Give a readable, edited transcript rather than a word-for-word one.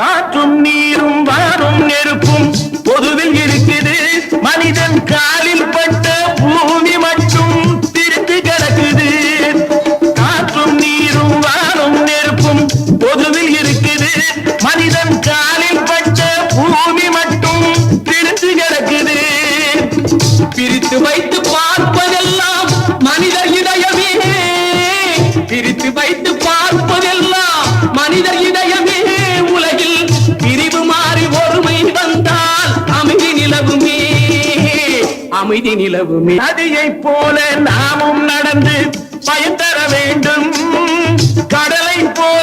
காற்றும் நீரும் வாரும் நெருப்பும் பொதுவில் இருக்குது. மனிதன் காலில் பட்ட பூமி மட்டும் பிரித்து கிடக்குது. காற்றும் நீரும் வாரும் நெருப்பும் பொதுவில் இருக்குது. மனிதன் காலில் பட்ட பூமி மட்டும் பிரித்து கிடக்குது. பிரித்து வைத்து பார்ப்பதெல்லாம் மனிதர் இதயமே. பிரித்து வைத்து பார்ப்பதெல்லாம் மனிதர் இதயமே. உலகில் பிரிவு மாறி ஒருமை வந்தால் அமைதி நிலவுமே. அமைதி நிலவுமே. நதியை போல நாமும் நடந்து பயன் தர வேண்டும். கடலை போல